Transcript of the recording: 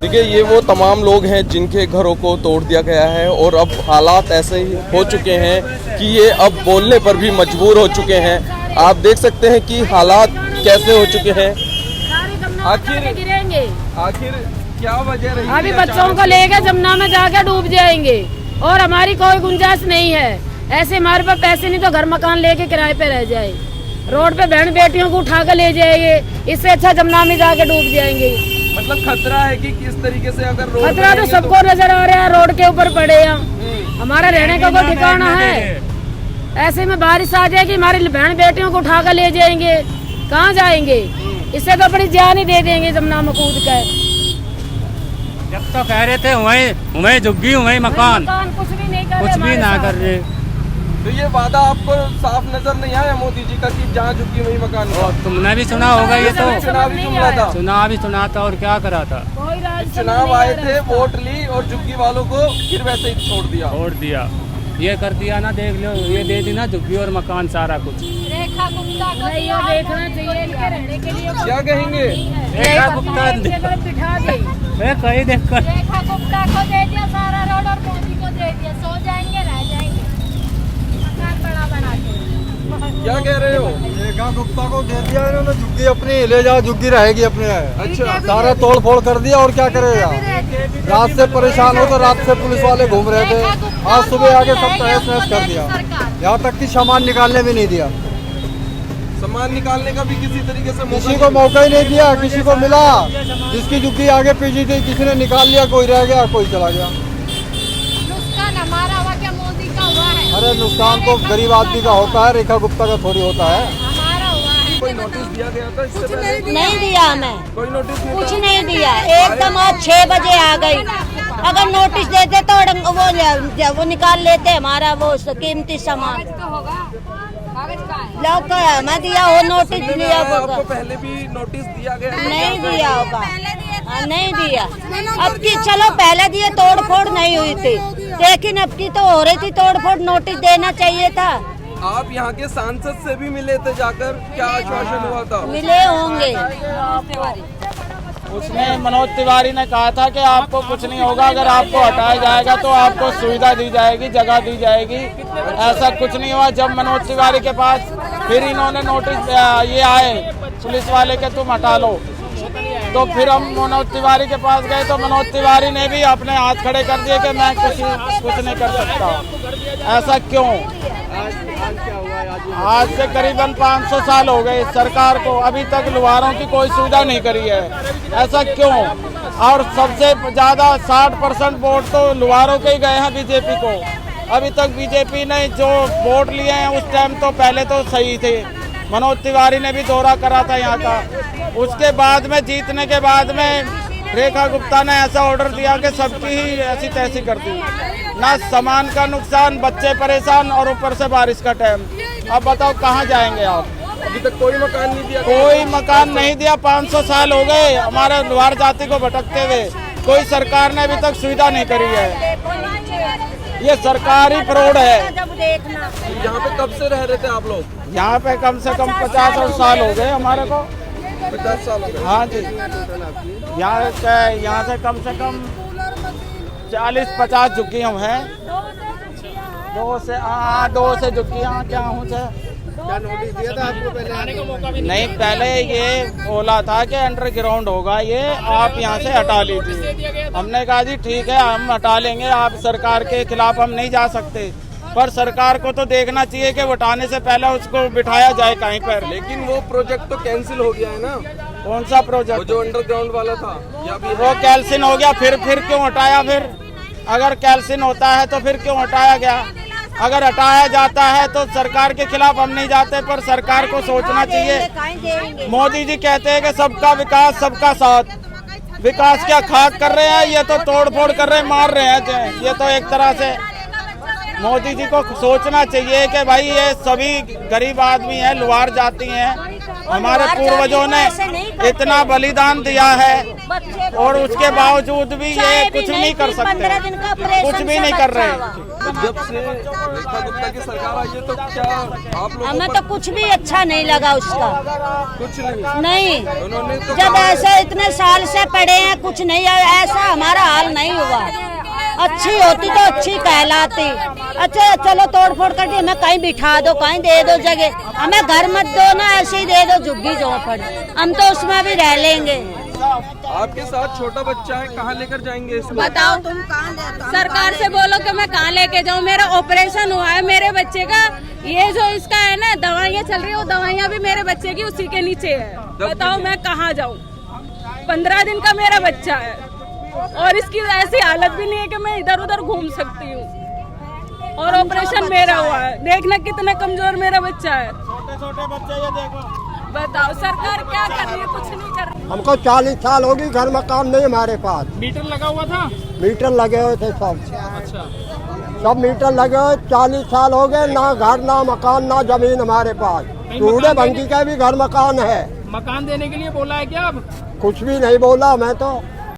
देखिए, ये वो तमाम लोग हैं जिनके घरों को तोड़ दिया गया है और अब हालात ऐसे ही हो चुके हैं कि ये अब बोलने पर भी मजबूर हो चुके हैं। आप देख सकते हैं कि हालात कैसे हो चुके हैं। आखिर क्या वजह रही? अभी बच्चों को लेकर जमुना में जाकर डूब जाएंगे और हमारी कोई गुंजाइश नहीं है। ऐसे हमारे पास पैसे नहीं तो घर मकान लेके किराए पे रह जाए, रोड पे बहन बेटियों को उठा कर ले जाएंगे। इससे अच्छा जमुना में जाके डूब जाएंगे। मतलब खतरा है कि किस तरीके से अगर रोड खतरा तो सबको नजर आ रहा है, रोड के ऊपर पड़े हैं। हमारा रहने का कोई ठिकाना है? ऐसे में बारिश आ जाएगी, हमारी बहन बेटियों को उठा कर ले जाएंगे, कहाँ जाएंगे? इससे तो अपनी जान ही दे देंगे जमुना में कूद कर। जब तो कह रहे थे वहीं झुग्गी वहीं मकान, कुछ भी ना कर रहे। तो ये वादा आपको साफ नजर नहीं आया मोदी जी का कि जहाँ झुग्गी वहीं मकान? तुमने भी सुना होगा, ये तो चुनावी जुमला था। चुनाव ही सुना था और क्या करा था। चुनाव आए थे, वोट ली और झुग्गी वालों को फिर वैसे ही छोड़ दिया। ये कर दिया ना, देख लो, ये दे दी ना झुग्गी और मकान सारा कुछ। रेखा गुप्ता को देखना चाहिए इनके रहने के लिए। क्या कहेंगे? रेखा गुप्ता बिठा दे, कहीं देखकर रेखा गुप्ता को दे दिया सारा रोड और मोदी को दे दिया, सो जाएंगे रह जाएंगे मकान बना के। क्या कह रहे हो? रेखा गुप्ता को दे दिया इन्होंने, झुग्गी अपनी ले जाओ, झुग्गी रहेगी अपने। अच्छा, सारा तोड़ फोड़ कर दिया और क्या करेगा? रात से परेशान हो तो रात से पुलिस वाले घूम रहे थे, आज सुबह आके सब तहस नहस कर दिया। यहाँ तक कि सामान निकालने भी नहीं दिया। सामान निकालने का भी किसी तरीके से किसी को मौका ही नहीं दिया। किसी को मिला, जिसकी झुग्गी आगे पीछे थी, किसी ने निकाल लिया, कोई रह गया, कोई चला गया। नुकसान हमारा हुआ क्या मोदी का हुआ है? अरे नुकसान तो गरीब आदमी का होता है, रेखा गुप्ता का थोड़ी होता है। हमारा हुआ है। कोई नोटिस दिया गया था इससे पहले? नहीं दिया हमें, कोई नोटिस नहीं कुछ था? नहीं दिया। एकदम आज 6 बजे आ गई। अगर नोटिस देते तो वो निकाल लेते हमारा वो कीमती सामान। लोग तो हमें दिया हो नोटिस दिया आपको होगा, पहले भी नोटिस दिया गया? नहीं दिया होगा। नहीं दिया। अब की चलो पहले दिए तोड़ फोड़ नहीं हुई थी, लेकिन अब की तो हो रही थी तोड़ फोड़, नोटिस देना चाहिए था। आप यहाँ के सांसद से भी मिले थे जाकर, क्या आश्वासन हुआ था? मिले होंगे। उसमें मनोज तिवारी ने कहा था कि आपको कुछ नहीं होगा, अगर आपको हटाया जाएगा तो आपको सुविधा दी जाएगी, जगह दी जाएगी। ऐसा कुछ नहीं हुआ। जब मनोज तिवारी के पास फिर इन्होंने नोटिस ये आए पुलिस वाले के तुम हटा लो, तो फिर हम मनोज तिवारी के पास गए तो मनोज तिवारी ने भी अपने हाथ खड़े कर दिए कि मैं कुछ नहीं कर सकता। ऐसा क्यों? आज से करीबन 500 साल हो गए सरकार को, अभी तक लुहारों की कोई सुविधा नहीं करी है। ऐसा क्यों? और सबसे ज्यादा 60% वोट तो लुहारों के ही गए हैं बीजेपी को। अभी तक बीजेपी ने जो वोट लिए हैं उस टाइम तो पहले तो सही थे। मनोज तिवारी ने भी दौरा करा था यहाँ का। उसके बाद में जीतने के बाद में रेखा गुप्ता ने ऐसा ऑर्डर दिया कि सबकी ही ऐसी तैसी कर दी। ना सामान का नुकसान, बच्चे परेशान और ऊपर से बारिश का टाइम। अब बताओ कहाँ जाएंगे आप? अभी तक कोई मकान नहीं दिया? कोई मकान नहीं दिया। 500 साल हो गए हमारे लुहार जाति को भटकते हुए, कोई सरकार ने अभी तक सुविधा नहीं करी है। ये सरकारी फ्रॉड है। यहाँ पे कब से रह रहे थे आप लोग? यहाँ पे कम से कम 50 साल हो गए हमारे को। 50 साल हो गए? हाँ जी। यहाँ से कम 40-50 झुग्गी हम हैं। 2 से झुग्गियाँ क्या हूँ से। क्या नोटिस दिया था आपको पहले आने का मौका भी नहीं, पहले ये बोला था कि अंडरग्राउंड होगा, ये आप यहाँ से हटा लीजिए। हमने कहा जी ठीक है, हम हटा लेंगे, आप सरकार के खिलाफ हम नहीं जा सकते, पर सरकार को तो देखना चाहिए कि हटाने से पहले उसको बिठाया जाए कहीं पर। लेकिन वो प्रोजेक्ट तो कैंसिल हो गया है ना? कौन सा प्रोजेक्ट? जो अंडरग्राउंड वाला था या भी वो कैंसिल हो गया, फिर क्यों हटाया? फिर अगर कैंसिल होता है तो फिर क्यों हटाया गया? अगर हटाया जाता है तो सरकार के खिलाफ हम नहीं जाते, पर सरकार को सोचना चाहिए। मोदी जी कहते हैं कि सबका विकास सबका साथ। विकास क्या खाक कर रहे हैं? ये तो तोड़ फोड़ कर रहे हैं, मार रहे हैं। ये तो एक तरह से मोदी जी को सोचना चाहिए कि भाई ये सभी गरीब आदमी हैं, लुहार जाति हैं। हमारे पूर्वजों ने इतना बलिदान दिया है और उसके बावजूद भी ये कुछ नहीं कर सकते, कुछ भी नहीं कर रहे। जब से रेखा गुप्ता की सरकार आई है तो क्या आप लोगों हमें पर तो कुछ भी अच्छा नहीं लगा उसका, कुछ नहीं? नहीं। उन्होंने तो जब कहा है- ऐसे इतने साल से पड़े हैं, कुछ नहीं है, ऐसा हमारा हाल नहीं हुआ। अच्छी होती तो अच्छी कहलाती। अच्छा चलो तोड़ फोड़ कर हमें कहीं बिठा दो, कहीं दे दो जगह, हमें घर मत दो ना, ऐसे ही दे दो झुग्गी झोंपड़, हम तो उसमें भी रह लेंगे। आपके साथ छोटा बच्चा है, कहाँ लेकर जाएंगे इसको? बताओ तुम सरकार से बोलो कि मैं कहाँ लेके जाऊँ। मेरा ऑपरेशन हुआ है मेरे बच्चे का, ये जो इसका है ना दवाइयाँ चल रही है, वो दवाइयाँ भी मेरे बच्चे की उसी के नीचे है। बताओ मैं कहाँ जाऊँ? 15 दिन का मेरा बच्चा है और इसकी ऐसी हालत भी नहीं है कि मैं इधर उधर घूम सकती हूँ, और ऑपरेशन मेरा हुआ है। देखना कितना कमजोर मेरा बच्चा है। छोटे बच्चे ये देखो। बताओ सरकार क्या कर रही है? कुछ नहीं कर रही। हमको 40 साल होगी, घर मकान नहीं हमारे पास। मीटर लगा हुआ था? मीटर लगे हुए थे सब, अच्छा। सब मीटर लगे हुए। 40 साल हो गए, ना घर ना मकान ना जमीन हमारे पास। टूडे भंगी का भी घर मकान है। मकान देने के लिए बोला है क्या अब? कुछ भी नहीं बोला मैं तो।